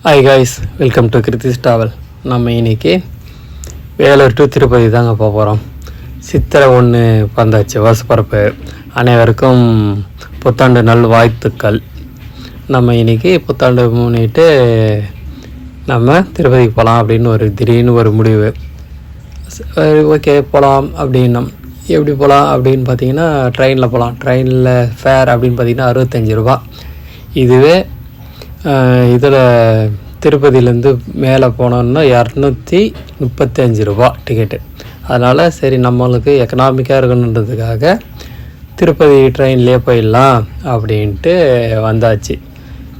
Hi guys, welcome to Kruthi's travel. நம்ம இன்றைக்கி Vellore to Tirupati தாங்க போக போகிறோம். சித்திரை 1 வந்தாச்சு, வருஷப்பரப்பு. அனைவருக்கும் புத்தாண்டு நல் வாழ்த்துக்கள். நம்ம இன்றைக்கி புத்தாண்டு முன்னிட்டு நம்ம திருப்பதிக்கு போகலாம் அப்படின்னு திடீர்னு ஒரு முடிவு. ஓகே போகலாம் அப்படின்னோம். எப்படி போகலாம் அப்படின்னு பார்த்தீங்கன்னா ட்ரெயினில் போகலாம். ட்ரெயினில் ஃபேர் அப்படின்னு பார்த்திங்கன்னா 65 ரூபா. இதுவே இதில் திருப்பதியிலேருந்து மேலே போனோன்னா 235 ரூபா டிக்கெட்டு. அதனால் சரி நம்மளுக்கு எக்கனாமிக்காக இருக்கணுன்றதுக்காக திருப்பதி ட்ரெயின்லேயே போயிடலாம் அப்படின்ட்டு வந்தாச்சு.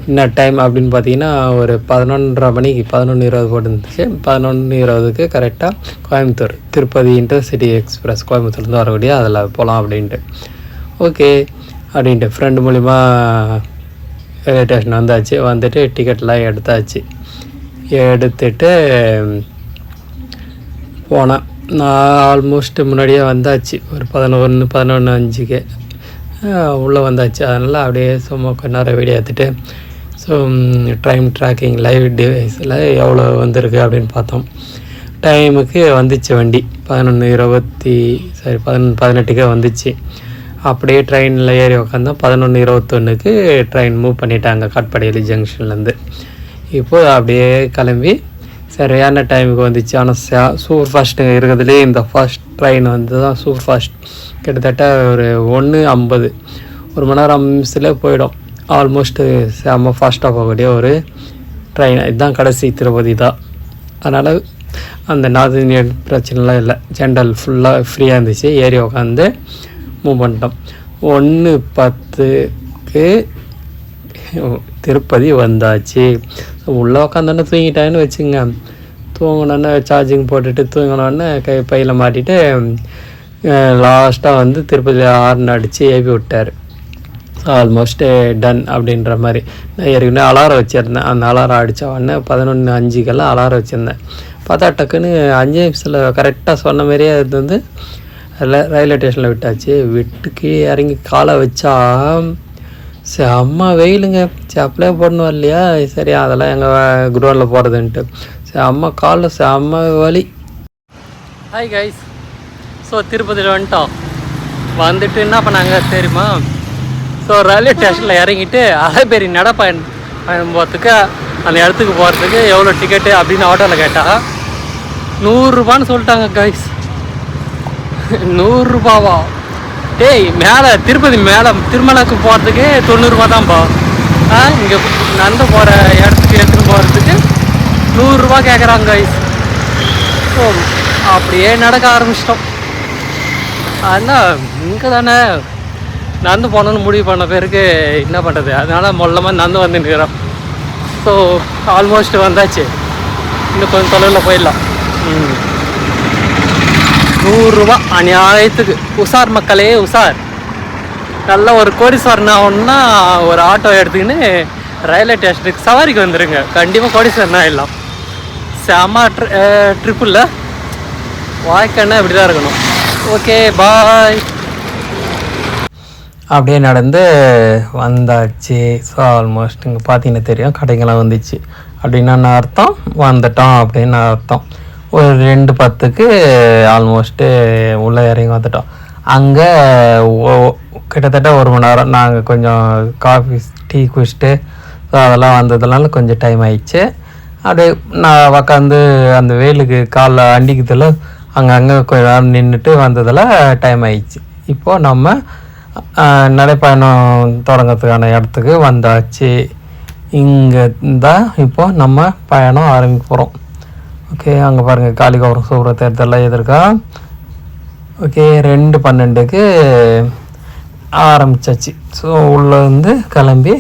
என்ன டைம் அப்படின்னு பார்த்தீங்கன்னா ஒரு 11:30 மணிக்கு 11:20 போட்டுருந்துச்சு. 11:20க்கு கரெக்டாக கோயம்புத்தூர் திருப்பதி இன்டர்சிட்டி எக்ஸ்பிரஸ் கோயம்புத்தூர்லேருந்து வரக்கூடிய அதில் போகலாம் அப்படின்ட்டு. ஓகே அப்படின்ட்டு ஃப்ரெண்டு மூலிமா ரயில்வே ஸ்டேஷன் வந்தாச்சு. வந்துட்டு டிக்கெட்லாம் எடுத்துட்டு போனேன். நான் ஆல்மோஸ்ட் முன்னாடியே வந்தாச்சு. ஒரு 11:05க்கு உள்ளே வந்தாச்சு. அதனால் அப்படியே சும்மா கொஞ்ச நேரம் வீடியோ எடுத்துகிட்டு ஸோ டைம் ட்ராக்கிங் லைவ் டிவைஸில் எவ்வளோ வந்திருக்கு அப்படின்னு பார்த்தோம். டைமுக்கு வந்துச்சு வண்டி 11:18க்கு வந்துச்சு. அப்படியே ட்ரெயினில் ஏறி உக்காந்தோம். 11:21க்கு ட்ரெயின் மூவ் பண்ணிட்டாங்க காட்பாடி ஜங்ஷன்லேருந்து. இப்போது அப்படியே கிளம்பி சரியான டைமுக்கு வந்துச்சு. ஆனால் சூப்பர் ஃபாஸ்ட்டு இருக்கிறதுலே இந்த ஃபர்ஸ்ட் ட்ரெயின் வந்து தான் சூப்பர் ஃபாஸ்ட். கிட்டத்தட்ட ஒரு 1:50 1 மணி நேரம் 5 நிமிஷத்துலேயே போயிடும். ஆல்மோஸ்ட்டு செம்ம ஃபாஸ்ட்டாக போகக்கூடிய ஒரு ட்ரெயின். இதுதான் கடைசி திருப்பதி தான். அதனால் அந்த நார்த் இந்தியன் பிரச்சனைலாம் இல்லை. ஜென்ரல் ஃபுல்லாக ஃப்ரீயாக இருந்துச்சு. ஏறி உக்காந்து மூவ் பண்ணிட்டோம். 1:10க்கு திருப்பதி வந்தாச்சு. உள்ளே உக்காந்தோன்னே தூங்கிட்டான்னு வச்சுங்க. தூங்கினோன்னே சார்ஜிங் போட்டுட்டு தூங்கினோடனே பையில் மாட்டிட்டு லாஸ்ட்டாக வந்து திருப்பதி ஹார்ன் அடித்து ஏப்பி விட்டார். ஆல்மோஸ்ட்டு டன் அப்படின்ற மாதிரி. நான் ஏற்கனவே அலாரம் வச்சுருந்தேன். அந்த அலாரம் அடித்த உடனே 11:05க்கெல்லாம் அலாரம் வச்சுருந்தேன். பார்த்தா டக்குன்னு 5 நிமிஷத்தில் கரெக்டாக சொன்ன மாதிரியே அது வந்து ரயில்வே ஸ்டேஷனில் விட்டாச்சு. விட்டுக்கு இறங்கி காலை வச்சா செம்ம வெயிலுங்க. அப்படியே போடணும் இல்லையா, சரி அதெல்லாம் எங்கள் குடோனில் போகிறதுன்ட்டு செம்ம காலில் செம்ம வலி. ஹாய் கைஸ், ஸோ திருப்பதியில் வந்துட்டு என்ன பண்ணாங்க தெரியுமா? ஸோ ரயில்வே ஸ்டேஷனில் இறங்கிட்டு அரைபேரி நடைப்பயணம் போகிறதுக்கு அந்த இடத்துக்கு போகிறதுக்கு எவ்வளோ டிக்கெட்டு அப்படின்னு ஆட்டோவில் கேட்டால் 100 ரூபான்னு சொல்லிட்டாங்க கைஸ். 100 ரூபாவா? டேய், மேலே திருப்பதி மேலே திருமலைக்கு போகிறதுக்கு 90 ரூபா தான்ப்பா. இங்கே நடந்து போகிற இடத்துக்கு எடுத்துகிட்டு போகிறதுக்கு 100 ரூபா கேட்குறாங்க கைஸ். ஸோ அப்படியே நடக்க ஆரம்பிச்சிட்டோம். அதனால் இங்கே தானே நடந்து போகணுன்னு முடிவு பண்ண பேருக்கு என்ன பண்ணுறது, அதனால் மொல்லமாக நடந்து வந்துட்டுருக்கிறோம். ஸோ ஆல்மோஸ்ட் வந்தாச்சு. இன்னும் கொஞ்சம் தொலைவில் போயிடலாம். 100 ரூபா அநியாயத்துக்கு. உஷார் மக்களே உஷார். நல்ல ஒரு கோடீஸ்வரன் ஆகணுன்னா ஒரு ஆட்டோ எடுத்துக்கின்னு ரயில்வே ஸ்டேஷனுக்கு சவாரிக்கு வந்துடுங்க. கண்டிப்பாக கோடீஸ்வரன் ஆகிடலாம். செம்ம ட்ரிப்பில் வாழ்க்கைன்னா இப்படி தான் இருக்கணும். Okay bye. அப்படியே நடந்து வந்தாச்சு. ஸோ ஆல்மோஸ்ட் இங்கே பார்த்தீங்கன்னா தெரியும் கடைங்கெல்லாம் வந்துச்சு. அப்படின்னா என்ன அர்த்தம்? வந்துட்டோம் அப்படின்னு அர்த்தம். ஒரு 2:10க்கு ஆல்மோஸ்ட்டு உள்ளே இறங்கி வந்துட்டோம். அங்கே கிட்டத்தட்ட 1 மணி நேரம் நாங்கள் கொஞ்சம் காஃபி டீ குடிச்சிட்டு ஸோ அதெல்லாம் வந்ததுனால கொஞ்சம் டைம் ஆயிடுச்சு. அப்படியே நான் உக்காந்து அந்த வெயிலுக்கு காலில் அண்டிக்கிறதுல அங்கங்கே கொஞ்சம் நேரம் நின்றுட்டு வந்ததில் டைம் ஆயிடுச்சு. இப்போது நம்ம நடைப்பயணம் தொடங்கிறதுக்கான இடத்துக்கு வந்தாச்சு. இங்கே தான் இப்போது நம்ம பயணம் ஆரம்பிக்க போகிறோம். ஓகே, அங்கே பாருங்கள் காளிகோபுரம் சூப்பராக தேர்தலாம் எதிர்க்கா. ஓகே, 2:12க்கு ஆரம்பித்தாச்சு. ஸோ உள்ளே வந்து கிளம்பி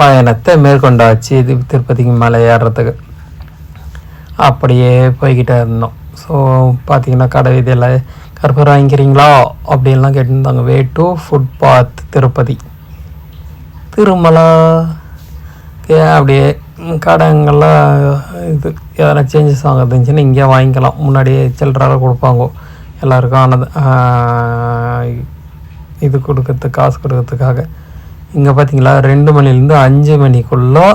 பயணத்தை மேற்கொண்டாச்சு. இது திருப்பதிக்கு மேலே ஏறுறதுக்கு அப்படியே போய்கிட்டே இருந்தோம். ஸோ பார்த்தீங்கன்னா கடை வீதியில் கற்பூரம் வாங்கிக்கிறீங்களா அப்படின்லாம் கேட்டுருந்தாங்க. Way to footpath Tirupati Tirumala. Okay, அப்படியே கடைங்கள்லாம் இது எதனா சேஞ்சஸ் வாங்க இருந்துச்சுன்னா இங்கே வாங்கிக்கலாம். முன்னாடியே சில்லறாக கொடுப்பாங்க எல்லாருக்கும். ஆனது இது கொடுக்கறதுக்கு காசு கொடுக்கறதுக்காக. இங்கே பார்த்தீங்களா 2 மணிலேருந்து 5 மணிக்குள்ளே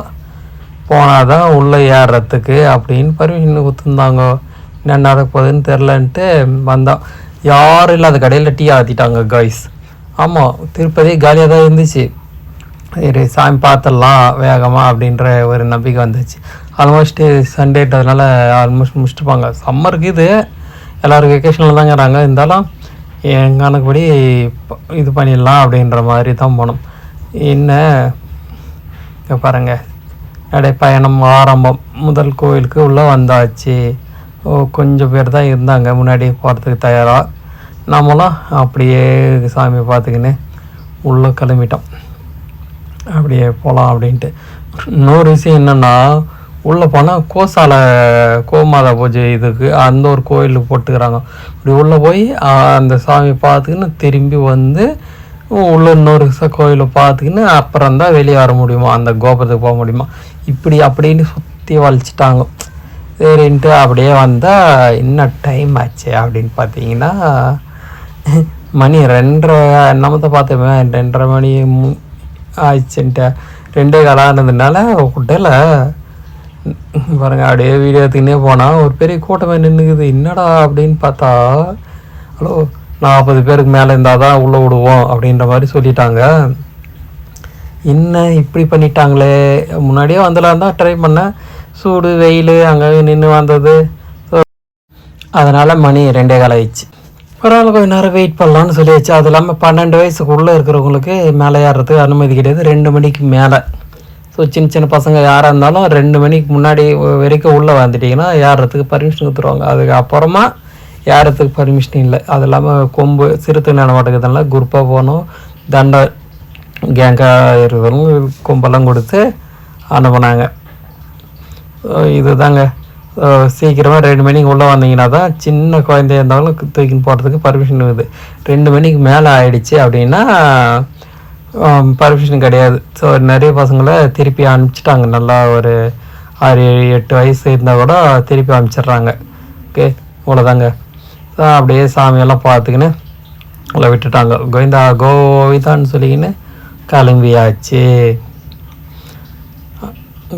போனால் தான் உள்ளே ஏறுறதுக்கு அப்படின்னு பர்மிஷன் கொடுத்துருந்தாங்க. என்ன நடக்க போகுதுன்னு தெரிலன்ட்டு வந்தோம். யாரும் இல்லாத கடையில் டீ ஆற்றிட்டாங்க காய்ஸ். ஆமாம், திருப்பதி காலியாக தான் இருந்துச்சு. சரி சாமி பார்த்துடலாம் வேகமாக அப்படின்ற ஒரு நம்பிக்கை வந்துச்சு. ஆல்மோஸ்ட்டு சண்டேட்டதுனால ஆல்மோஸ்ட் முடிச்சுட்டுப்பாங்க. சம்மருக்கு எல்லோரும் வெக்கேஷனில் தாங்கிறாங்க. இருந்தாலும் என் கணக்குப்படி இது பண்ணிடலாம் அப்படின்ற மாதிரி தான் போனோம். என்ன பாருங்கள், நடைப்பயணம் ஆரம்பம். முதல் கோயிலுக்கு உள்ளே வந்தாச்சு. கொஞ்சம் பேர் தான் இருந்தாங்க முன்னாடி போகிறதுக்கு தயாராக. நம்மளும் அப்படியே சாமியை பார்த்துக்கின்னு உள்ளே கிளம்பிட்டோம். அப்படியே போகலாம் அப்படின்ட்டு. இன்னொரு விஷயம் என்னென்னா, உள்ளே போனால் கோமாதா பூஜை இதுக்கு அந்த ஒரு கோயிலுக்கு போட்டுக்கிறாங்க. இப்படி உள்ளே போய் அந்த சாமியை பார்த்துக்கின்னு திரும்பி வந்து உள்ள இன்னொரு கோயிலை பார்த்துக்கின்னு அப்புறம் தான் வெளியே வர முடியுமா, அந்த கோபுரத்துக்கு போக முடியுமா, இப்படி அப்படின்னு சுற்றி வலிச்சிட்டாங்க. சரின்ட்டு அப்படியே வந்தால் இன்னும் டைம் ஆச்சு அப்படின்னு பார்த்தீங்கன்னா மணி 2:30 நம்மத்தை பார்த்தோமே 2:30 மணி ஆயிடுச்சுன்ட்டு 2:15 இருந்ததுனால ஹோட்டலில் பாருங்கள். அப்படியே வீடியோ எடுத்துக்கினே போனால் ஒரு பெரிய கூட்டமே நின்றுக்குது. என்னடா அப்படின்னு பார்த்தா, ஹலோ 40 பேருக்கு மேலே இருந்தால் தான் உள்ளே விடுவோம் அப்படின்ற மாதிரி சொல்லிட்டாங்க. என்ன இப்படி பண்ணிட்டாங்களே, முன்னாடியே வந்துடலாம் தான் ட்ரை பண்ணேன். சூடு வெயில் அங்கே நின்று வந்தது. ஸோ அதனால் மணி 2:15 ஆயிடுச்சு. பரவாயில்ல, கொஞ்சம் நேரம் வெயிட் பண்ணலான்னு சொல்லியாச்சு. அது இல்லாமல் 12 வயசுக்குள்ளே இருக்கிறவங்களுக்கு மேலே ஏறுறதுக்கு அனுமதி கிடையாது 2 மணிக்கு மேலே. ஸோ சின்ன பசங்க யாராக இருந்தாலும் 2 மணிக்கு முன்னாடி வரைக்கும் உள்ளே வந்துட்டிங்கன்னா ஏறுறதுக்கு பர்மிஷன் கொடுத்துருவாங்க. அதுக்கு அப்புறமா ஏறத்துக்கு பர்மிஷன் இல்லை. அது இல்லாமல் கொம்பு சிறுத்தை நடமாட்டதுனால குரூப்பாக போகணும். தண்டை கேங்காக இருக்கிறவங்க கொம்பெல்லாம் கொடுத்து அனுப்புனாங்க. இது தாங்க, சீக்கிரமாக 2 மணிக்கு உள்ளே வந்தீங்கன்னா தான் சின்ன குழந்தைய இருந்தாலும் தூக்கின்னு போகிறதுக்கு பர்மிஷன் இருக்குது. 2 மணிக்கு மேலே ஆகிடுச்சு அப்படின்னா பர்மிஷன் கிடையாது. ஸோ நிறைய பசங்களை திருப்பி அனுப்பிச்சிட்டாங்க. நல்லா ஒரு 6-7-8 வயசு இருந்தால் கூட திருப்பி அனுப்பிச்சிட்றாங்க. ஓகே, இவ்வளோதாங்க. ஸோ அப்படியே சாமியெல்லாம் பார்த்துக்கின்னு உள்ள விட்டுட்டாங்க. கோவிந்தா கோவிந்தான்னு சொல்லிக்கின்னு கிளம்பியாச்சு.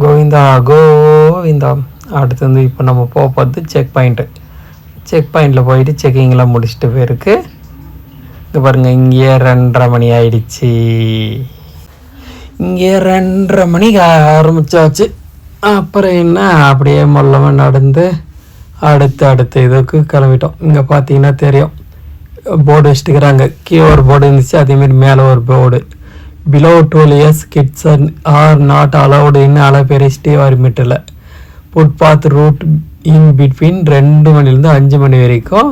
கோவிந்தா கோவிந்தா. அடுத்து வந்து இப்போ நம்ம போகிறது செக் பாயிண்ட்டில் போயிட்டு செக்கிங்லாம் முடிச்சுட்டு போயிருக்கு. இங்கே பாருங்கள், இங்கேயே 2:30 மணி ஆயிடுச்சு. இங்கே 2:30 மணிக்கு ஆரம்பித்தாச்சு. அப்புறம் என்ன அப்படியே மொல்லமாக நடந்து அடுத்த இதுக்கு கிளம்பிட்டோம். இங்கே பார்த்தீங்கன்னா தெரியும், போர்டு வச்சுட்டுக்கிறாங்க. கீழே ஒரு போர்டு இருந்துச்சு, அதேமாரி மேலே ஒரு board. below 12 years kids are not allowed in Alapere ஆர்மிட்டில். ஃபுட்பாத் ரூட் இன் பிட்வீன் 2 மணிலேருந்து 5 மணி வரைக்கும்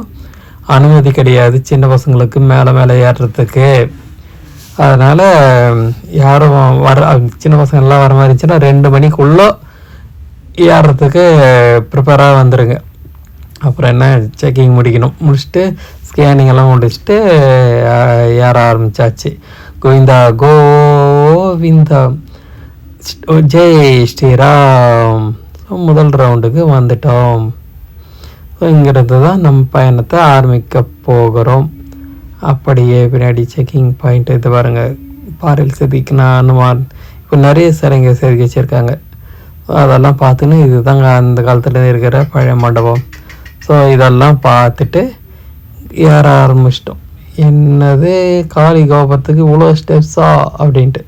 அனுமதி கிடையாது சின்ன பசங்களுக்கு மேலே ஏறுறதுக்கு. அதனால் யாரும் சின்ன பசங்கள்லாம் வர மாதிரி இருந்துச்சுன்னா 2 மணிக்குள்ளே ஏறுறதுக்கு ப்ரிப்பேராக வந்துடுங்க. அப்புறம் என்ன, செக்கிங் முடிச்சுட்டு ஸ்கேனிங் எல்லாம் முடிச்சுட்டு ஏற ஆரம்பித்தாச்சு. கோவிந்தா கோவிந்தா, ஜெய் ஸ்ரீராம். முதல் ரவுண்டுக்கு வந்துட்டோம். இங்கிருந்து தான் நம்ம பயணத்தை ஆரம்பிக்க போகிறோம். அப்படியே பின்னாடி செக்கிங் பாயிண்ட் இது பாருங்கள், பாறையில் செதுக்கினா அனுமான். இப்போ நிறைய சிலைங்க செதுக்கி வச்சுருக்காங்க. அதெல்லாம் பார்த்துன்னு இது தாங்க அந்த காலத்தில் இருக்கிற பழைய மண்டபம். ஸோ இதெல்லாம் பார்த்துட்டு ஏற ஆரம்பிச்சிட்டோம். என்னது, காளி கோபுரத்துக்கு இவ்வளோ ஸ்டெப்ஸா அப்படின்ட்டு.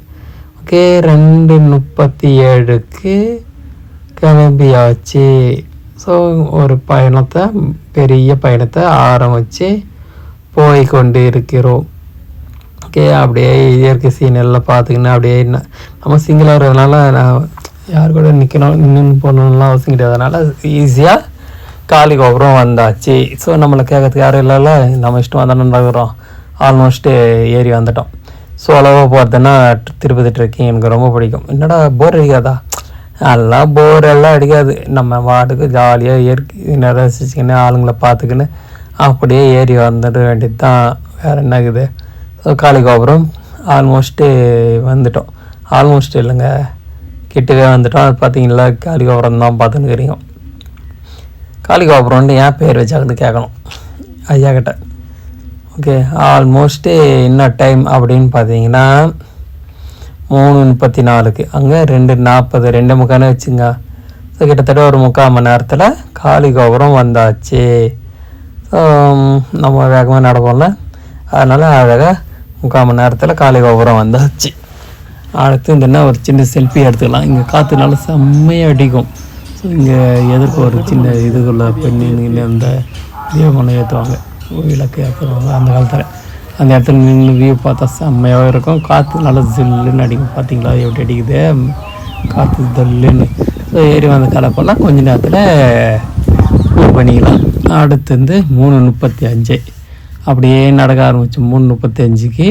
ஓகே, 2:37க்கு கிளம்பியாச்சு. ஸோ ஒரு பெரிய பயணத்தை ஆரம்பித்து போய் கொண்டு இருக்கிறோம். ஓகே, அப்படியே இயற்கை சீன் எல்லாம் பார்த்துக்கின்னு அப்படியே நம்ம சிங்கிளாக இருக்கிறதுனால நான் யார் கூட நின்று போகணுன்னுலாம் அவசியம் கிடையாது. அதனால் ஈஸியாக காளி கோபுரம் வந்தாச்சு. ஸோ நம்மளை கேட்கறதுக்கு யாரும் இல்லைல்ல, நம்ம இஷ்டம் வந்தானே நடக்கிறோம். ஆல்மோஸ்ட்டு ஏறி வந்துட்டோம். ஸோ அளவாக போகிறதுன்னா திருப்பதி ட்ரெக்கிங் எனக்கு ரொம்ப பிடிக்கும். என்னடா போர் அடிக்காதா? எல்லாம் போர் எல்லாம் அடிக்காது. நம்ம வாட்டுக்கு ஜாலியாக இயற்கை ரசிச்சுக்கின்னு ஆளுங்களை பார்த்துக்கின்னு அப்படியே ஏறி வந்துட வேண்டியது தான். வேறு என்ன இருக்குது. ஸோ காளி கோபுரம் ஆல்மோஸ்ட்டு வந்துட்டோம். ஆல்மோஸ்ட் இல்லைங்க, கிட்டவே வந்துட்டோம். அது பார்த்தீங்களா, காளி கோபுரம் தான் பார்த்துன்னுக்கிறீங்க. காளி கோபுரம்னு ஏன் பேர் வச்சாங்கன்னு கேட்கணும் ஐயா கிட்ட. ஓகே, ஆல்மோஸ்ட்டு என்ன டைம் அப்படின்னு பார்த்தீங்கன்னா 3:34 அங்கே 2:40 2:45 வச்சுங்க. ஸோ கிட்டத்தட்ட ஒரு 3/4 மணி நேரத்தில் காளி கோபுரம் வந்தாச்சு. ஸோ நம்ம வேகமாக நடப்போம்ல, அதனால் அழகாக 3/4 மணி நேரத்தில் காளி கோபுரம் வந்தாச்சு. அடுத்து இந்த ஒரு சின்ன செல்ஃபி எடுத்துக்கலாம். இங்கே காற்று நல்லா செம்மையாக அடிக்கும். ஸோ இங்கே எதிர்க்க ஒரு சின்ன இதுக்குள்ள பெண்ணு அந்த தீபமனை ஏற்றுவாங்க, விளக்கு ஏற்றுவாங்க அந்த காலத்தில். அந்த இடத்துல நின்று வியூ பார்த்தா செம்மையாக இருக்கும். காற்று நல்லா ஜில்லுன்னு அடிக்கும். பார்த்தீங்களா எப்படி அடிக்குது காற்று ஜல்லுன்னு. ஸோ ஏறி வந்து கலப்பெல்லாம் கொஞ்ச நேரத்தில் இது பண்ணிக்கலாம். அடுத்து 3:35 அப்படியே நடக்க ஆரம்பிச்சு. 3:35க்கு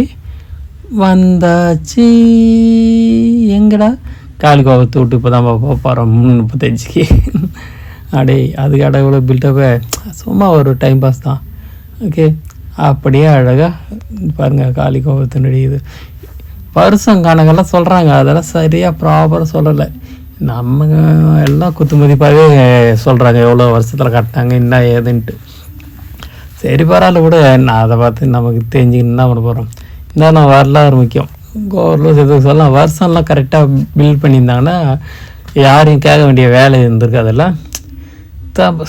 வந்தாச்சு. எங்கடா காளி கோபத்தை விட்டு இப்போ தான் போகிறோம் 3:35க்கு. அடே அதுக்கு அடவுல பில்டப்பை சும்மா ஒரு டைம் பாஸ் தான். ஓகே, அப்படியே அழகாக பாருங்கள் காளி கோபத்தினுடைய இது வருஷம் கணக்கெல்லாம் சொல்கிறாங்க. அதெல்லாம் சரியாக ப்ராப்பராக சொல்லலை. நம்ம எல்லாம் குத்துமதிப்பாகவே சொல்கிறாங்க எவ்வளோ வருஷத்தில் கட்டினாங்க என்ன ஏதுன்ட்டு. சரி பரவாயில்ல கூட, நான் அதை பார்த்து நமக்கு தெரிஞ்சுக்கின்னு என்ன பண்ண போகிறோம். இந்த நான் வரலாறு முக்கியம். கோரில் எதுக்கு சொல்லலாம், வருஷம்லாம் கரெக்டாக பில்ட் பண்ணியிருந்தாங்கன்னா யாரையும் கேட்க வேண்டிய வேலை இருந்திருக்கு. அதெல்லாம்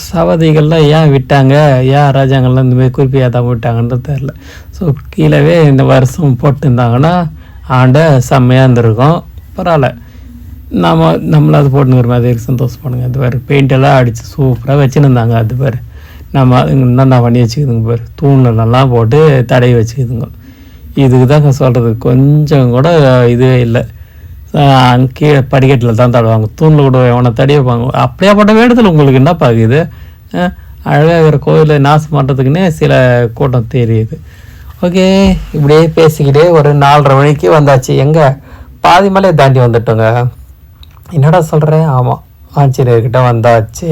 சவதிகள்லாம் ஏன் விட்டாங்க, ஏன் ராஜாங்கள்லாம் இந்தமாதிரி குறிப்பி ஏதாம விட்டாங்கன்றது தெரில. ஸோ கீழவே இந்த வருஷம் போட்டுருந்தாங்கன்னா ஆண்டை செம்மையாக இருந்திருக்கும். பரவாயில்ல, நம்மளை அது போட்டுங்கிற மாதிரி சந்தோஷப்படுங்க. அது பேர் பெயிண்டெல்லாம் அடித்து சூப்பராக வச்சுருந்தாங்க. அது பேர் நம்ம என்னென்ன பண்ணி வச்சுக்குதுங்க பேர், தூண்லலாம் போட்டு தடவி வச்சுக்குதுங்க. இதுக்கு தான் சொல்கிறது, கொஞ்சம் கூட இதுவே இல்லை. கீழே படிக்கட்டில் தான் தடுவாங்க, தூணில் கூட எவனை தடி வைப்பாங்க. அப்படியே போட்ட வேடத்தில் உங்களுக்கு என்ன பார்க்குது. அழகாக இருக்கிற கோயிலை நாசம் பண்ணுறதுக்குன்னே சில கூட்டம் தெரியுது. ஓகே, இப்படியே பேசிக்கிட்டே ஒரு 4:30 மணிக்கு வந்தாச்சு. எங்கே பாதி மலையை தாண்டி வந்துட்டோங்க. என்னடா சொல்கிறேன், ஆமாம் ஆஞ்சநேயர்கிட்ட வந்தாச்சு.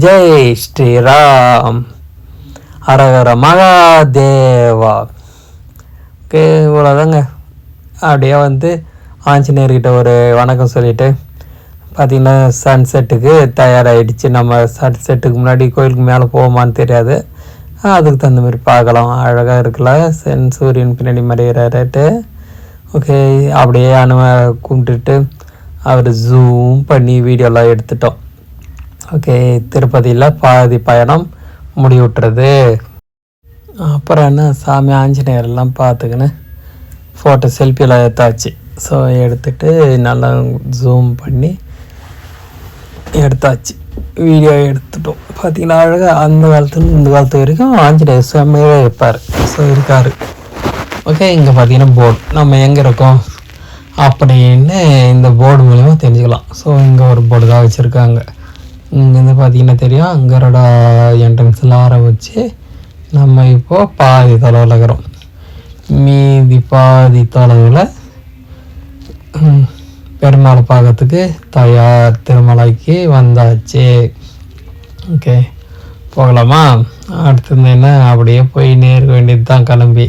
ஜெய் ஸ்ரீராம், ஹரஹர மகாதேவா. ஓகே, இவ்வளோதாங்க. அப்படியே வந்து ஆஞ்சநேயர்கிட்ட ஒரு வணக்கம் சொல்லிவிட்டு பார்த்திங்கன்னா சன்செட்டுக்கு தயாராகிடுச்சு. நம்ம சன்செட்டுக்கு முன்னாடி கோயிலுக்கு மேலே போவோமான்னு தெரியாது, அதுக்கு தகுந்த மாதிரி பார்க்கலாம். அழகாக இருக்குல்ல, சூரியன் பின்னாடி மறைகிறாரு. ஓகே, அப்படியே கும்பிட்டுட்டு அவர் ஜூம் பண்ணி வீடியோலாம் எடுத்துட்டோம். ஓகே, திருப்பதியில் பாதி பயணம் முடிவுட்டுறது. அப்புறம் என்ன சாமி ஆஞ்சநேயரெல்லாம் பார்த்துக்கின்னு ஃபோட்டோ செல்ஃபியெல்லாம் எடுத்தாச்சு. ஸோ எடுத்துகிட்டு நல்லா ஜூம் பண்ணி எடுத்தாச்சு, வீடியோ எடுத்துட்டோம். பார்த்திங்கன்னா அழகாக அந்த காலத்துலேருந்து இந்த காலத்து வரைக்கும் ஆஞ்சநேயர் செம்மையாக இருப்பார். ஸோ இருக்கார். ஓகே, இங்கே பார்த்திங்கன்னா போர்டு நம்ம எங்கே இருக்கோம் அப்படின்னு இந்த போர்டு மூலிமா தெரிஞ்சுக்கலாம். ஸோ இங்கே ஒரு போர்டு தான் வச்சுருக்காங்க. இங்கேருந்து பார்த்திங்கன்னா தெரியும், அங்கரோட என்ட்ரன்ஸில் ஆரம்பித்து நம்ம இப்போது பாதி தொலைவில் இருக்கிறோம். மீதி பாதி தொலைவில் பெருமாளை பார்க்கறதுக்கு தயார், திருமலைக்கு வந்தாச்சு. ஓகே, போகலாமா? அடுத்தது என்ன, அப்படியே போய் நேர்க்க வேண்டியது தான் கிளம்பி.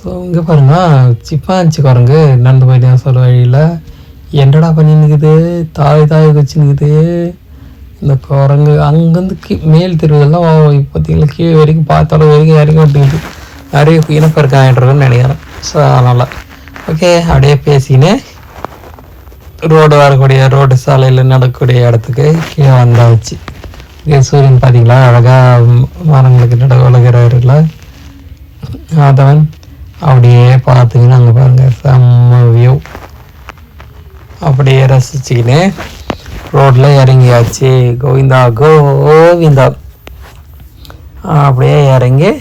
ஸோ இங்கே பாருங்கள், சிப்பாஞ்சி குரங்கு நடந்து போயிட்டு தான் சொல்ல வழியில் என்னடா பண்ணின்னுக்குது, தாய் வச்சுன்னுக்குது இந்த குரங்கு. அங்கேருந்து மேல் தெருவெல்லாம் பார்த்தீங்கன்னா கீழே வரைக்கும் பார்த்தாலும் வரைக்கும் இறங்கி விட்டுக்குது. நிறைய இனப்பெருக்கம் ஆகிட்டுருக்குன்னு நினைக்கிறேன். ஸோ அதனால் ஓகே, அப்படியே பேசிக்கினே ரோடு வரக்கூடிய ரோடு சாலையில் நடக்கக்கூடிய இடத்துக்கு கீழே வந்தாச்சு. இங்கே சூரியன் பார்த்தீங்களா அழகாக மரங்களுக்கு நட உலகிறாருல, அதவன் அப்படியே பார்த்துக்கின்னு அங்கே பாருங்கள் செம்ம வியூ. அப்படியே ரசிச்சுக்கின்னு ரோட்டில் இறங்கியாச்சு. கோவிந்தா கோவிந்தா. அப்படியே இறங்கி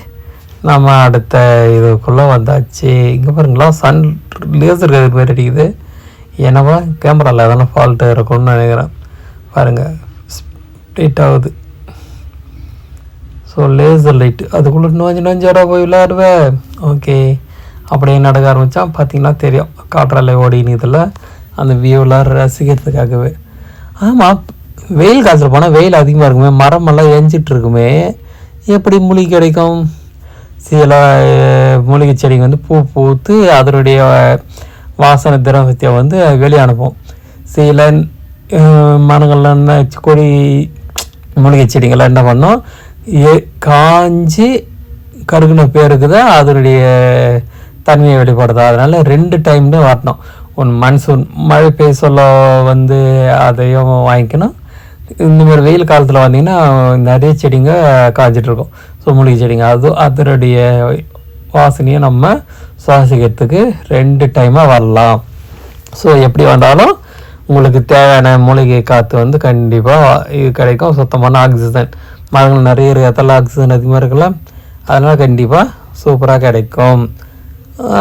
நம்ம அடுத்த இதுக்குள்ளே வந்தாச்சு. இங்கே பாருங்களா, சன் லேசர் கதிர் மாதிரி அடிக்குது. என்னவா கேமராவில் எதனா ஃபால்ட்டு இருக்கும்னு நினைக்கிறேன். பாருங்கள் ஸ்ட்ரெயிட் ஆகுது. ஸோ லேசர் லைட்டு அதுக்குள்ளே நோஞ்சா போய் விளையாடுவேன். ஓகே, அப்படியே நடக்க ஆரம்பித்தா பார்த்திங்கன்னா தெரியும் காற்றாலை ஓடினதில் அந்த வியூவில் ரசிக்கிறதுக்காகவே. ஆமாம், வெயில் காலத்தில் போனால் வெயில் அதிகமாக இருக்குமே, மரமெல்லாம் எஞ்சிட்ருக்குமே, எப்படி மூலிகை கிடைக்கும்? சில மூலிகை செடிங்க வந்து பூ பூத்து அதனுடைய வாசனை திரவத்தை வந்து வெளியே அனுப்பும். சில மரங்கள்லாம் என்ன கொடி மூலிகை செடிங்கள்லாம் என்ன பண்ணோம், காஞ்சி கருகுன பேருக்கு தான் அதனுடைய தன்மையை வெளிப்படுது. அதனால் 2 டைம்னு வரணும். ஒன்று மன்சூன் மழை பெய்ய சொல்ல வந்து அதையும் வாங்கிக்கணும். இந்தமாதிரி வெயில் காலத்தில் வந்தீங்கன்னா நிறைய செடிங்க காய்ச்சிட்ருக்கும். ஸோ மூலிகை செடிங்க அதனுடைய வாசனையை நம்ம சுவாசிக்கிறதுக்கு 2 டைமாக வரலாம். ஸோ எப்படி வந்தாலும் உங்களுக்கு தேவையான மூலிகை காற்று வந்து கண்டிப்பாக இது கிடைக்கும். சுத்தமான ஆக்சிஜன் மரங்கள் நிறைய இருக்கிறதால ஆக்சிஜன் அதிகமாக இருக்கலாம். அதனால் கண்டிப்பாக சூப்பராக கிடைக்கும்.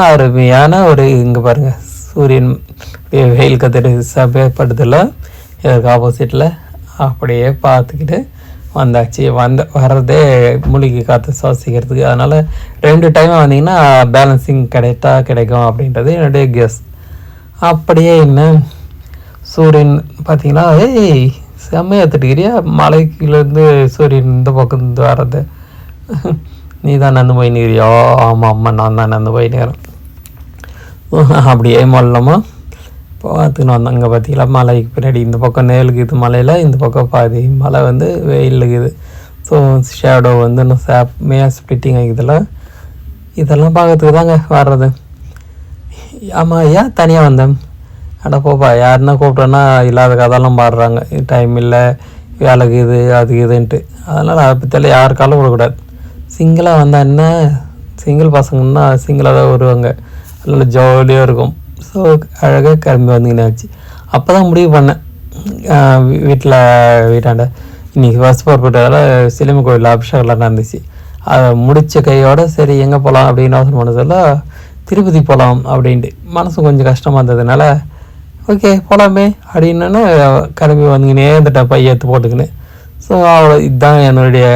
அருமையான ஒரு இங்கே பாருங்கள் சூரியன் வெயில் கதிர் சபைப்படுதில்ல இதற்கு ஆப்போசிட்டில் அப்படியே பார்த்துக்கிட்டு வந்தாச்சு. வர்றதே மூலிகை காற்று சுவாசிக்கிறதுக்கு. அதனால் 2 டைம் வந்தீங்கன்னா பேலன்சிங் கிடைக்கும் அப்படின்றது என்னுடைய கெஸ். அப்படியே என்ன சூரியன் பார்த்தீங்கன்னா செம்மையாக எடுத்துக்கிறியா மலைக்குலேருந்து சூரியன் இந்த பக்கம் வர்றது நீ தான் நடந்து போய் நிற்கிறியா? ஆமாம் அம்மா நான் தான் நடந்து போய் நிற்கிறேன். அப்படியே மொல்லமாக பார்த்துன்னு வந்தோம். இங்கே பார்த்தீங்களா மலைக்கு பின்னாடி இந்த பக்கம் நேலுக்குது மலையில், இந்த பக்கம் பாதி மலை வந்து வெயிலுக்குது. ஸோ ஷேடோ வந்து இன்னும் மேலே ஸ்ப்ளிட்டிங் ஆகிக்குதுல. இதெல்லாம் பார்க்கறதுக்கு தாங்க வர்றது. ஆமாம் ஏன் தனியாக வந்தேன்? அட போப்பா யாருன்னா கூப்பிட்டோன்னா இல்லாத கதெல்லாம் பாடுறாங்க. டைம் இல்லை வேலைக்கு இது அதுக்கு இதுன்ட்டு. அதனால் அதை பற்றியெல்லாம் யாருக்காலும் விடக்கூடாது. சிங்கிளாக வந்தால் என்ன, சிங்கிள் பசங்கன்னா சிங்கிளாக தான் வருவாங்க. அதனால் ஜாலியாக இருக்கும். ஸோ அழகாக கிளம்பி வந்தீங்கன்னாச்சு. அப்போ தான் முடிவு பண்ணேன் வீட்டாண்ட இன்றைக்கி ஃபஸ்ட் புறப்பட்டதால் சிலிம கோயில் அபிஷேகம்லாம் நடந்துச்சு. அதை முடித்த கையோடு சரி எங்கே போகலாம் அப்படின்னு யோசனை பண்ணதில்ல திருப்பதி போகலாம் அப்படின்ட்டு மனசு கொஞ்சம் கஷ்டமாக இருந்ததுனால ஓகே போகலாமே அப்படின்னு கிளம்பி வந்துக்கினே இருந்துட்டேன் பைய எடுத்து போட்டுக்கின்னு. ஸோ அவ்வளோ இதுதான் என்னுடைய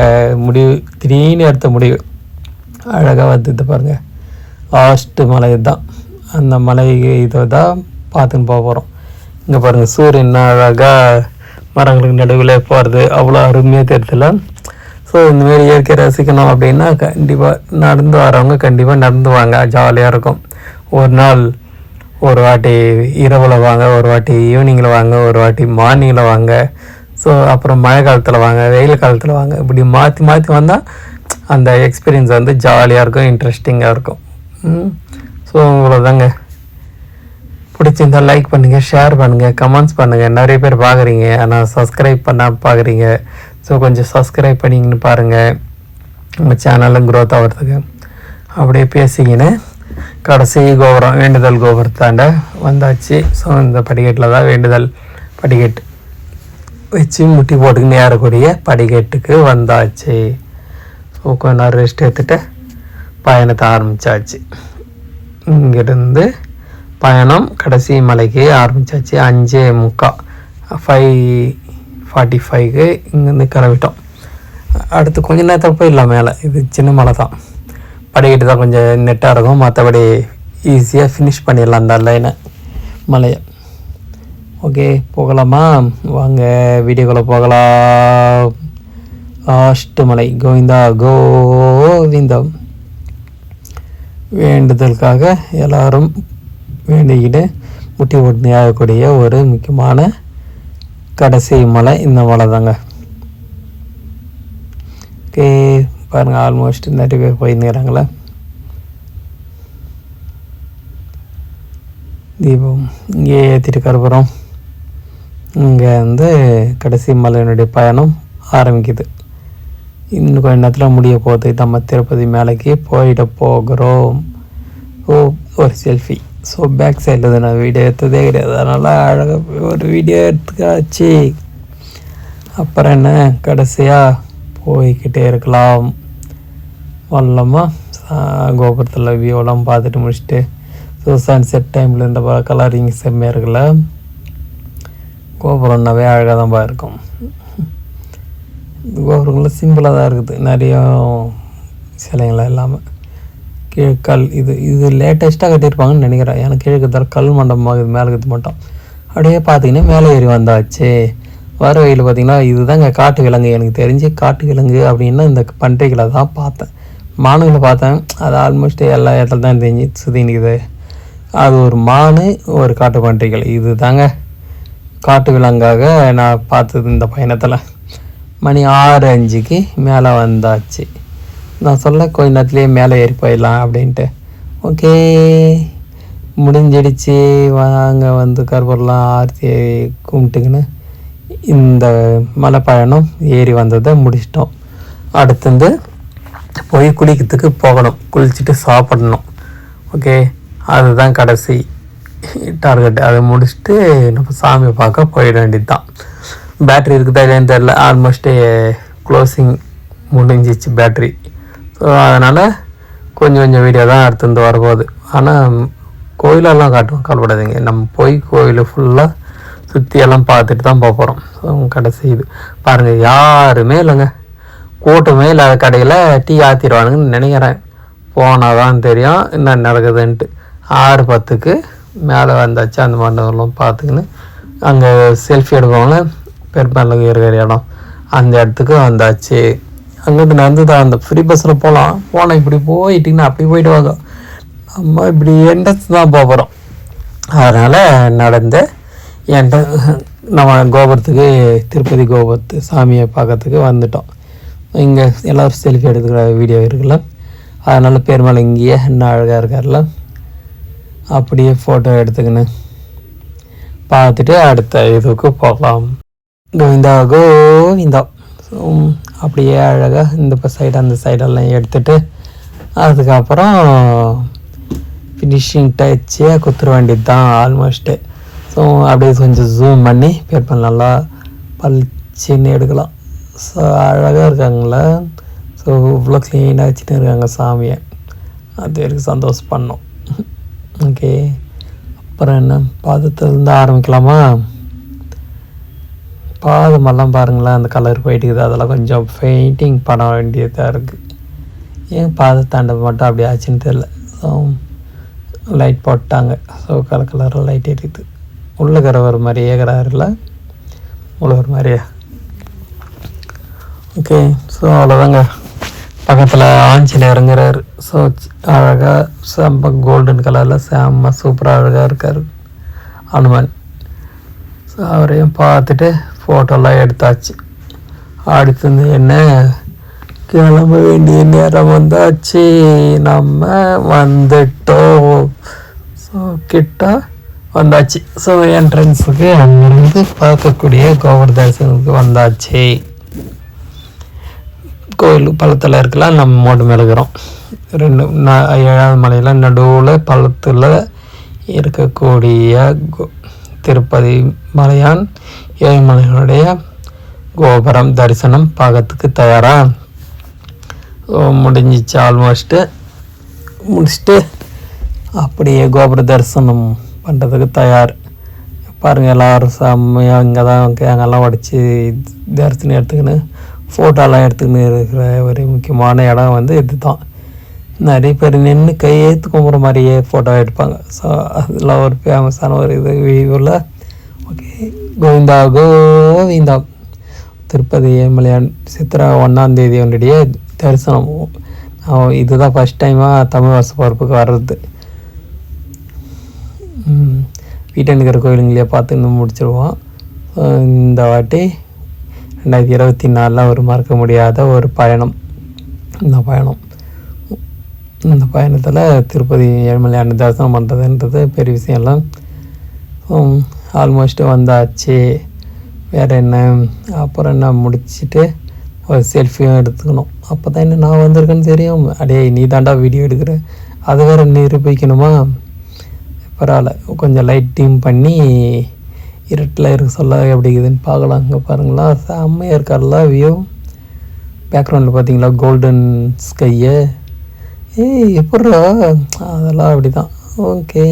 முடிவு, திடீர்னு எடுத்த முடிவு. அழகாக வந்து பாருங்கள் லாஸ்ட்டு மலை இதுதான். அந்த மலை இதை தான் பார்த்துன்னு போக போகிறோம். இங்கே பாருங்கள் சூரியன் அழகாக மரங்களுக்கு நடுவில் போகிறது அவ்வளோ அருமையாக தெரியுதுல. ஸோ இந்தமாரி இயற்கை ரசிக்கணும் அப்படின்னா கண்டிப்பாக நடந்து வரவங்க கண்டிப்பாக நடந்து வாங்க, ஜாலியாக இருக்கும். ஒரு நாள் ஒரு வாட்டி இரவில் வாங்க, ஒரு வாட்டி ஈவினிங்கில் வாங்க, ஒரு வாட்டி மார்னிங்கில் வாங்க. ஸோ அப்புறம் மழை காலத்தில் வாங்க, வெயில் காலத்தில் வாங்க. இப்படி மாற்றி மாற்றி வந்தால் அந்த எக்ஸ்பீரியன்ஸ் வந்து ஜாலியாக இருக்கும், இன்ட்ரெஸ்டிங்காக இருக்கும். ஸோ இவ்வளோதாங்க. பிடிச்சிருந்தால் லைக் பண்ணுங்கள், ஷேர் பண்ணுங்கள், கமெண்ட்ஸ் பண்ணுங்கள். நிறைய பேர் பார்க்குறீங்க ஆனால் சப்ஸ்கிரைப் பண்ண பார்க்குறீங்க. ஸோ கொஞ்சம் சப்ஸ்கிரைப் பண்ணிங்கன்னு பாருங்கள் உங்கள் சேனலில் க்ரோத் ஆகிறதுக்கு. அப்படியே பேசிக்கின்னு கடைசி கோபுரம் வேண்டுதல் கோபுரத்தாண்ட வந்தாச்சு. ஸோ இந்த படிக்கட்டில் தான் வேண்டுதல் படிக்கட்டு வச்சு முட்டி போட்டுக்கின்னு ஏறக்கூடிய படிக்கட்டுக்கு வந்தாச்சு. ஸோ கொஞ்ச நேரம் ரெஸ்ட் எடுத்துகிட்டு பயணத்தை ஆரம்பித்தாச்சு. இங்கேருந்து பயணம் கடைசி மலைக்கு ஆரம்பித்தாச்சு. 5:45 5:45க்கு இங்கேருந்து கிளம்பிட்டோம். அடுத்து கொஞ்ச நேரத்தில் போயிடலாம் மேலே. இது சின்ன மலை தான், படிக்கட்டு தான் கொஞ்சம் நெட்டாக இருக்கும். மற்றபடி ஈஸியாக ஃபினிஷ் பண்ணிடலாம் அந்த லைனை மலையை. ஓகே போகலாமா? வாங்க வீடியோக்குள்ளே போகலாம். லாஸ்ட்டு மலை கோவிந்தா கோவிந்தம். வேண்டுதலுக்காக எல்லோரும் வேண்டிக்கிட்டு முட்டி போட்டு ஆகக்கூடிய ஒரு முக்கியமான கடைசி மலை இந்த மலை தாங்க. ஓகே பாருங்கள் ஆல்மோஸ்ட் நிறைய பேர் போயிருந்துக்கிறாங்களே. தீபம் இங்கே ஏற்றிட்டு கருப்புறோம். இங்கே வந்து கடைசி மலையினுடைய பயணம் ஆரம்பிக்குது. இன்னும் கொஞ்ச நேரத்தில் முடிய போகுது. நம்ம திருப்பதி மேலைக்கு போயிட போகிறோம். ஒரு செல்ஃபி. ஸோ பேக் சைடில் நான் வீடியோ எடுத்ததே கிடையாது, அதனால் அழகாக ஒரு வீடியோ எடுத்துக்காச்சு. அப்புறம் என்ன கடைசியாக போய்கிட்டே இருக்கலாம். வல்லமாக கோபுரத்தில் வியூவெல்லாம் பார்த்துட்டு முடிச்சுட்டு ஸோ சன்செட் டைமில் இந்த கலரிங் செம்மையாக இருக்குல்ல. கோபுரம்னாவே அழகாக தான் இருக்கும். கோபுரங்களும் சிம்பிளாக தான் இருக்குது, நிறைய சிலைங்களாம் இல்லாமல். கீழ்கல் இது லேட்டஸ்ட்டாக கட்டியிருப்பாங்கன்னு நினைக்கிறேன். எனக்கு கிழக்கு கல் மண்டபமாக இது மேலே கற்று மாட்டோம். அப்படியே பார்த்தீங்கன்னா மேலே ஏறி வந்தாச்சு. வர வழியில் பார்த்திங்கன்னா இதுதாங்க காட்டு விலங்கு. எனக்கு தெரிஞ்சு காட்டு விலங்கு அப்படின்னா இந்த பன்றிகளை தான் பார்த்தேன். மானுகளை பார்த்தேன், அது ஆல்மோஸ்ட் எல்லா இடத்துல தான் தெரிஞ்சு சுற்றி நிற்குது. அது ஒரு மானு ஒரு காட்டு பன்றிகள், இது தாங்க காட்டு விலங்காக நான் பார்த்தது இந்த பயணத்தில். மணி 6:05க்கு மேலே வந்தாச்சு. நான் சொல்ல கொஞ்ச நேரத்துலேயே மேலே ஏறி போயிடலாம் அப்படின்ட்டு. ஓகே, முடிஞ்சிடுச்சு. வாங்க வந்து கருப்பூர்லாம் ஆர்த்தி கும்பிட்டுக்குன்னு இந்த மலை பயணம் ஏறி வந்ததை முடிச்சிட்டோம். அடுத்தது போய் குளிக்கிறதுக்கு போகணும், குளிச்சுட்டு சாப்பிடணும். ஓகே, அதுதான் கடைசி டார்கெட். அதை முடிச்சுட்டு நம்ம சாமியை பார்க்க போயிட வேண்டியது தான். பேட்ரி இருக்குதா இல்லைன்னு தெரில, ஆல்மோஸ்ட்டு க்ளோசிங் முடிஞ்சிச்சு பேட்ரி. ஸோ அதனால் கொஞ்சம் வீடியோ தான் எடுத்துருந்து வரப்போகுது. ஆனால் கோயிலெல்லாம் காட்டுவோம், கவலைப்படாதீங்க. நம்ம போய் கோயில் ஃபுல்லாக சுற்றியெல்லாம் பார்த்துட்டு தான் போக போகிறோம். ஸோ கடைசி இது பாருங்கள், யாருமே இல்லைங்க, கூட்டமே இல்லாத கடையில் டீ ஆற்றிடுவானுங்கன்னு நினைக்கிறேன். போனால் தான் தெரியும் என்ன நடக்குதுன்ட்டு. 6:10க்கு மேலே வந்தாச்சு. அந்த மண்டபம்லாம் பார்த்துக்கின்னு அங்கே செல்ஃபி எடுப்பவங்கள பெருமாளுக்கு இருக்கிற இடம், அந்த இடத்துக்கு வந்தாச்சு. அங்கேருந்து நடந்து தான் அந்த ஃப்ரீ பஸ்ஸில் போனால் இப்படி போயிட்டிங்கன்னா அப்படி போயிட்டு வாங்க, நம்ம இப்படி என்ட்ரன்ஸ் தான் போகிறோம். அதனால் நடந்து நம்ம கோபுரத்துக்கு, திருப்பதி கோபுரத்து சாமியை பார்க்கறதுக்கு வந்துட்டோம். இங்கே எல்லோரும் செல்ஃபி எடுத்துக்கிற வீடியோ இருக்குல்ல, அதனால் பெருமாள் இங்கேயே என்ன அழகாக இருக்கார்ல, அப்படியே ஃபோட்டோ எடுத்துக்கின்னு பார்த்துட்டு அடுத்த இதுக்கு போகலாம். கோவிந்தா கோவிந்தா. அப்படியே அழகாக இந்த சைடு அந்த சைடெல்லாம் எடுத்துகிட்டு அதுக்கப்புறம் ஃபினிஷிங் டச்சே குத்துற வேண்டியது தான் ஆல்மோஸ்ட்டு. ஸோ அப்படியே கொஞ்சம் ஜூம் பண்ணி பெருமாள் நல்லா பளிச்சின்னு எடுக்கலாம். ஸோ அழகாக இருக்காங்களா. ஸோ இவ்வளோ க்ளீனாக வச்சுட்டு இருக்காங்க சாமியை, அது வரைக்கும் சந்தோஷம் பண்ணோம். ஓகே, அப்புறம் என்ன, பாதத்துலேருந்து ஆரம்பிக்கலாமா? பாதமெல்லாம் பாருங்களேன், அந்த கலர் போயிட்டுக்குது. அதெல்லாம் கொஞ்சம் பெயிண்டிங் பண்ண வேண்டியதாக இருக்குது. ஏன் பாதத்தாண்டை மட்டும் அப்படி ஆச்சுன்னு தெரில. ஸோ லைட் போட்டாங்க. ஸோ கலராக லைட் எரியுது. உள்ளக்கிற ஒரு மாதிரியே இருக்கிறாருல, உள்ள ஒரு மாதிரியே. ஓகே, ஸோ அவ்வளோதாங்க. பக்கத்தில் ஆஞ்சநேயருங்கிறார். ஸோ அழகாக செம்ம கோல்டன் கலரில் செம்ம சூப்பராக அழகாக இருக்கார் அனுமன். ஸோ அவரையும் பார்த்துட்டு ஃபோட்டோலாம் எடுத்தாச்சு. அடுத்தது என்ன, கிளம்ப வேண்டிய நேரம் வந்தாச்சு. நம்ம வந்துட்டோம். ஸோ கிட்ட வந்தாச்சு. ஸோ என்ட்ரன்ஸுக்கு அங்கிருந்து பார்க்கக்கூடிய கோபுர தரிசனத்துக்கு வந்தாச்சு. கோயில் பள்ளத்தில் இருக்கலாம், நம்ம மோட்டு மேலே இருக்கிறோம். 7ஆவது மலையில் நடுவில் பள்ளத்தில் இருக்கக்கூடிய திருப்பதி மலையான் ஏழுமலையினுடைய கோபுரம் தரிசனம் பார்க்கறதுக்கு தயாராக முடிஞ்சிச்சு. ஆல்மோஸ்ட்டு முடிச்சுட்டு அப்படியே கோபுர தரிசனம் பண்ணுறதுக்கு தயார். பாருங்கள், எல்லோரும் செம்மையாக இங்கே தான் அங்கெல்லாம் உடச்சி தரிசனம் எடுத்துக்கின்னு ஃபோட்டோலாம் எடுத்துக்கின்னு இருக்கிற ஒரு முக்கியமான இடம் வந்து இது தான். நிறைய பேர் நின்று கையெழுத்து கும்புற மாதிரியே ஃபோட்டோ எடுப்பாங்க. ஸோ அதில் ஒரு ஃபேமஸான ஒரு இது வியூவில். ஓகே, கோவிந்தா கோவிந்தா. திருப்பதி ஏழுமலையான் சித்திரை 1ஆம் தேதி ஒன்றிய தரிசனம். இதுதான் ஃபஸ்ட் டைமாக தமிழ் வருஷ பிறப்புக்கு வர்றது. வீட்டில் இருக்கிற கோயிலுங்களையே பார்த்து இன்னும் முடிச்சிடுவோம். இந்த வாட்டி 2024 ஒரு மறக்க முடியாத ஒரு பயணம். இந்த பயணத்தில் திருப்பதி ஏழுமலையான் தரிசனம் பண்ணுறதுன்றது பெரிய விஷயம்லாம். ஆல்மோஸ்ட்டு வந்தாச்சு. வேறு என்ன, அப்புறம் என்ன முடிச்சுட்டு ஒரு செல்ஃபியும் எடுத்துக்கணும். அப்போ தான் என்ன நான் வந்திருக்கேன்னு தெரியும். அடே நீ தாண்டா வீடியோ எடுக்கிற, அதை வேறு நிரூபிக்கணுமா? பரவாயில்ல, கொஞ்சம் லைட் டீம் பண்ணி இருட்டில் இருக்க சொல்ல எப்படி இருக்குதுன்னு பார்க்கலாம். இங்கே பாருங்களா, செம்மையாக இருக்கார்ல வியூ. பேக்ரவுண்டில் பார்த்தீங்களா கோல்டன் ஸ்கையை. எப்பட்றா, அதெல்லாம் அப்படி தான். ஓகே,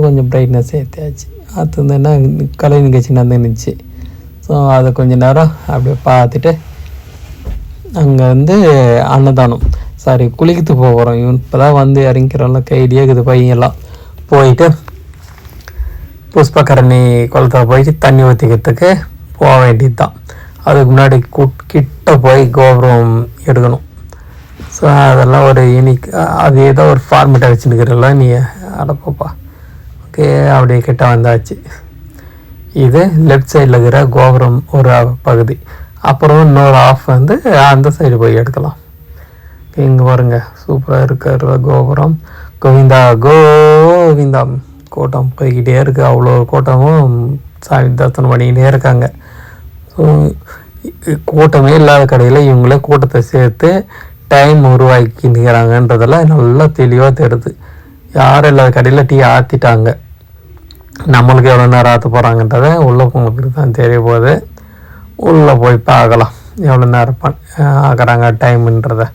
கொஞ்சம் ப்ரைட்னஸ் ஏற்றியாச்சு. அது வந்து என்ன, கலை நிகழ்ச்சி நடந்துச்சு. ஸோ அதை கொஞ்சம் நேரம் அப்படியே பார்த்துட்டு அங்கே வந்து அன்னதானம், சாரி குளிக்கிட்டு போகிறோம். இவன் இப்போ தான் வந்து இறங்கிக்கிறோம்ல, கைடியே இருக்குது பையெல்லாம். போயிட்டு புஷ்பகரணி குளத்தில் போயிட்டு தண்ணி ஊற்றிக்கிறதுக்கு போக வேண்டியது தான். அதுக்கு முன்னாடி கிட்ட போய் கோபுரம் எடுக்கணும். ஸோ அதெல்லாம் ஒரு யூனிக், அது ஏதோ ஒரு ஃபார்மேட்டை வச்சுருக்கிறல்ல நீ அடப்போப்பா. ஓகே, அப்படியே கிட்ட வந்தாச்சு. இது லெஃப்ட் சைடில் இருக்கிற கோபுரம் ஒரு பகுதி. அப்புறம் இன்னொரு ஆஃப் வந்து அந்த சைடு போய் எடுக்கலாம். இங்கே பாருங்க, சூப்பராக இருக்கிற கோபுரம். கோவிந்தா கோவிந்தா. கூட்டம் போய்கிட்டே இருக்குது. அவ்வளோ கூட்டமும் சாமி தரிசனம் பண்ணிக்கிட்டே இருக்காங்க. ஸோ கூட்டமே இல்லாத கடையில் இவங்களே கூட்டத்தை சேர்த்து டைம் உருவாக்கிக்கிறாங்கன்றதெல்லாம் நல்லா தெளிவாக தெரியுது. யாரும் இல்லாத கடையில் டீ ஆற்றிட்டாங்க. நம்மளுக்கு எவ்வளோ நேரம் ஆற்ற போகிறாங்கன்றதை உள்ளே போனதுக்கு தான் தெரிய போகுது. உள்ளே போய் பார்க்கலாம் எவ்வளோ நேரம் ஆக்குறாங்க டைமுன்றதை.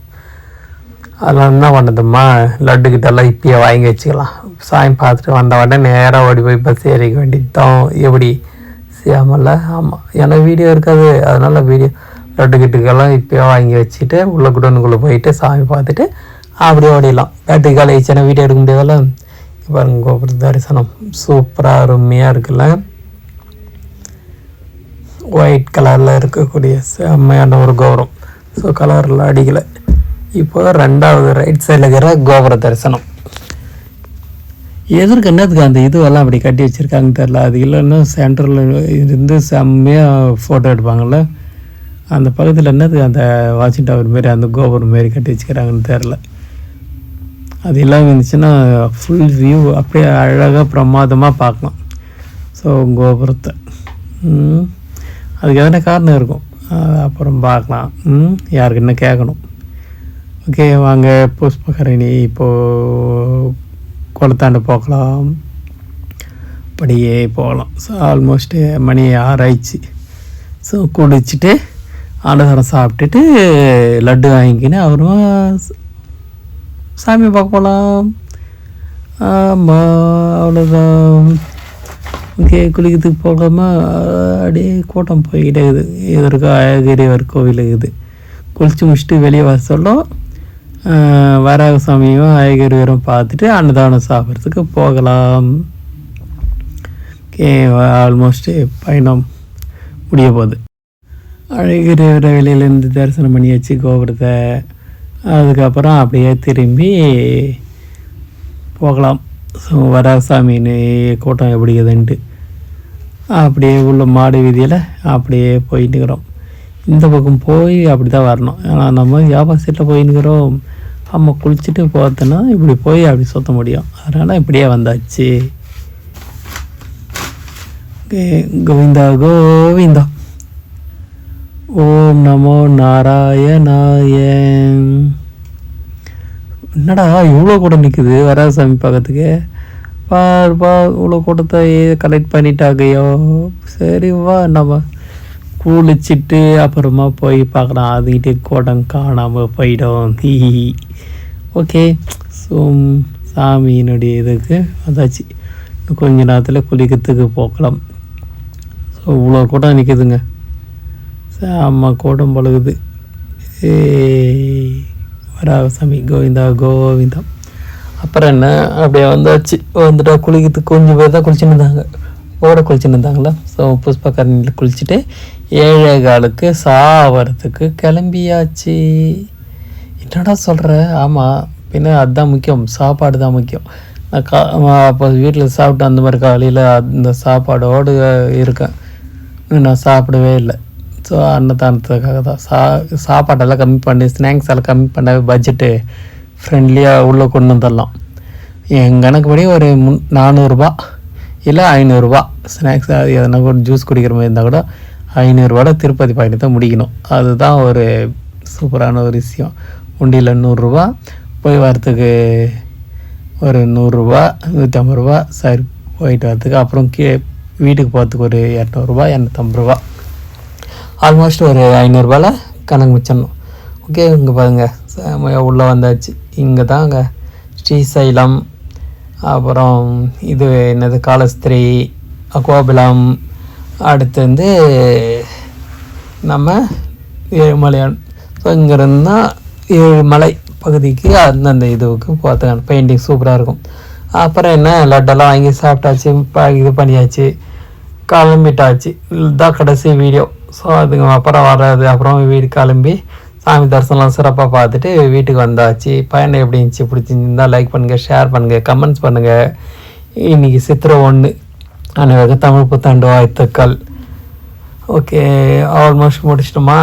அதெல்லாம் என்ன பண்ணுதும்மா, லட்டுக்கிட்டெல்லாம் இப்பயே வாங்கி வச்சுக்கலாம். சாமி பார்த்துட்டு வந்த உடனே நேராக ஓடி போய் பஸ் ஏறிக்க வேண்டியதுதான். எப்படி செய்யாமல்ல? ஆமாம், ஏன்னா வீடியோ இருக்காது. அதனால் வீடியோ லட்டுக்கிட்டுக்கெல்லாம் இப்போயே வாங்கி வச்சுட்டு உள்ள குடோனுக்குள்ளே போயிட்டு சாமி பார்த்துட்டு அப்படியே ஓடிடலாம். பேட்டரி காலை ஆயிடுச்சுன்னா வீடியோ எடுக்க முடியாதுல்ல. பாருங்க, கோபுர தரிசனம் சூப்பராக அருமையாக இருக்குல்ல. ஒயிட் கலரில் இருக்கக்கூடிய செம்மையான ஒரு கோபுரம். ஸோ கலரில் அடிக்கலை. இப்போ 2வது ரைட் சைடில் இருக்கிற கோபுர தரிசனம். எதற்கு என்னதுக்கு அந்த இதுவெல்லாம் அப்படி கட்டி வச்சுருக்காங்கன்னு தெரில. அது இல்லைன்னா சென்டரில் இருந்து செம்மையாக ஃபோட்டோ எடுப்பாங்கள்ல, அந்த பக்கத்தில் என்னதுக்கு அந்த வாட்சிங் டவர் மாரி அந்த கோபுரம் மாரி கட்டி வச்சுக்கிறாங்கன்னு தெரில. அது இல்லாமல் இருந்துச்சுன்னா ஃபுல் வியூ அப்படியே அழகாக பிரமாதமாக பார்க்கலாம். ஸோ கோபுரத்தை அதுக்கு எதனா காரணம் இருக்கும், அப்புறம் பார்க்கலாம். யாருக்கு என்ன கேட்கணும். ஓகே, வாங்க புஷ்பகரணி இப்போது குளத்தாண்டு போகலாம். அப்படியே போகலாம். ஸோ ஆல்மோஸ்ட்டு மணி 6 ஆயிடுச்சு. ஸோ குடிச்சிட்டு அன்னதானம் சாப்பிட்டுட்டு லட்டு வாங்கிக்கின்னு அப்புறமா சாமி பார்க்க போகலாம். ஆமாம், அவ்வளோதான். ஓகே, குளிக்கிறதுக்கு போகலாமா? அப்படியே கூட்டம் போய்கிட்டே இருக்குது. இதற்கு அழகிரிவர் கோவில் இருக்குது. குளித்து முடிச்சுட்டு வெளியே வர சொல்லும். வராக சாமியும் அழகிரிவரும் பார்த்துட்டு அன்னதானம் சாப்பிட்றதுக்கு போகலாம். ஓகே, ஆல்மோஸ்ட்டு பயணம் முடிய போகுது. அழகிரிவர வெளியிலேருந்து தரிசனம் பண்ணியாச்சு கோபுரத்தை. அதுக்கப்புறம் அப்படியே திரும்பி போகலாம். ஸோ வராசாமின்னு கூட்டம் எப்படி இருக்குதுன்ட்டு அப்படியே உள்ள மாடு வீதியில் அப்படியே போயிட்டுக்கிறோம். இந்த பக்கம் போய் அப்படி தான் வரணும். ஏன்னா நம்ம வியாபார சீட்டில் போயின்னுக்கிறோம். நம்ம குளிச்சுட்டு போகிறதுனா இப்படி போய் அப்படி சுற்ற முடியும். அதனால் இப்படியே வந்தாச்சு. கோவிந்தா கோவிந்தா. ஓம் நமோ நாராயணாய. என்னடா இவ்வளோ கூட்டம் நிற்குது வராசாமி பக்கத்துக்கு? பா இவ்வளோ கூட்டத்தை கலெக்ட் பண்ணிட்டாக்கையோ. சரி வா, நம்ம குளிச்சுட்டு அப்புறமா போய் பார்க்கலாம். அதுக்கிட்டே கூட்டம் காணாமல் போயிடும். ஓகே, ஸோ சாமியினுடைய இதுக்கு வந்தாச்சு. கொஞ்ச நேரத்தில் குளிக்கிறதுக்கு போகலாம். ஸோ இவ்வளோ கூட்டம் நிற்குதுங்க. ஆமாம், கூட்டம் பழகுது. வராகசாமி கோவிந்தா கோவிந்தா. அப்புறம் என்ன, அப்படியே வந்தாச்சு. வந்துட்டா குளிக்கிறதுக்கு கொஞ்சம் பேர் தான் குளிச்சுன்னு இருந்தாங்க. குளிச்சுன்னு இருந்தாங்களா. ஸோ புஷ்பகரணியில் குளிச்சுட்டு 7:15 சாவறதுக்கு கிளம்பியாச்சு. என்னடா சொல்கிற? ஆமாம், பின்ன அதுதான் முக்கியம், சாப்பாடு தான் முக்கியம். நான் அப்போ வீட்டில் சாப்பிட்டு அந்த மாதிரி காலையில் அந்த சாப்பாடோடு இருக்கேன். நான் சாப்பிடவே இல்லை. ஸோ அன்னதானத்துக்காக தான் சாப்பாட்டெல்லாம் கம்மி பண்ணி ஸ்நாக்ஸ் எல்லாம் கம்மி பண்ணவே பட்ஜெட்டு ஃப்ரெண்ட்லியாக உள்ளே கொண்டு வந்துடலாம். என் கணக்குப்படி ஒரு 400 இல்லை 500 ஸ்நாக்ஸ். அது எதனா ஒரு ஜூஸ் குடிக்கிற மாதிரி இருந்தால் கூட 500 திருப்பதி பயணத்தை முடிக்கணும். அதுதான் ஒரு சூப்பரான ஒரு விஷயம். உண்டியில் 100 போய் வரத்துக்கு ஒரு 100 150 சரி போயிட்டு வரத்துக்கு. அப்புறம் வீட்டுக்கு போகிறதுக்கு ஒரு 200 250 ஆல்மோஸ்ட் ஒரு 500 கணக்கு மிச்சிடணும். ஓகே, இங்கே பாருங்கள் உள்ளே வந்தாச்சு. இங்கே தாங்க ஸ்ரீசைலம், அப்புறம் இது என்னது காலஸ்திரி, கோபிலம், அடுத்து வந்து நம்ம ஏழுமலையான். ஸோ இங்கேருந்து தான் ஏழுமலை பகுதிக்கு அந்தந்த இதுவுக்கு பார்த்துக்கான பெயிண்டிங் சூப்பராக இருக்கும். அப்புறம் என்ன, லட்டெல்லாம் வாங்கி சாப்பிட்டாச்சு, இது பண்ணியாச்சு, கிளம்பிட்டாச்சு. இதுதான் கடைசி வீடியோ. ஸோ அதுக்கு அப்புறம் வராது. அப்புறம் வீடு கிளம்பி சாமி தரிசனம்லாம் சிறப்பாக பார்த்துட்டு வீட்டுக்கு வந்தாச்சு. பயணம் எப்படி இருந்துச்சு? பிடிச்சிருந்தா லைக் பண்ணுங்கள், ஷேர் பண்ணுங்கள், கமெண்ட்ஸ் பண்ணுங்கள். இன்றைக்கி சித்திரை 1 அனைவருக்கும் தமிழ் புத்தாண்டு வாழ்த்துக்கள். ஓகே, ஆல்மோஸ்ட் முடிச்சிட்டோமா?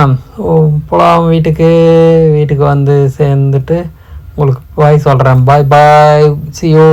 போகலாம் வீட்டுக்கு. வீட்டுக்கு வந்து சேர்ந்துட்டு உங்களுக்கு பாய் சொல்கிறேன். பாய் பாய், see you.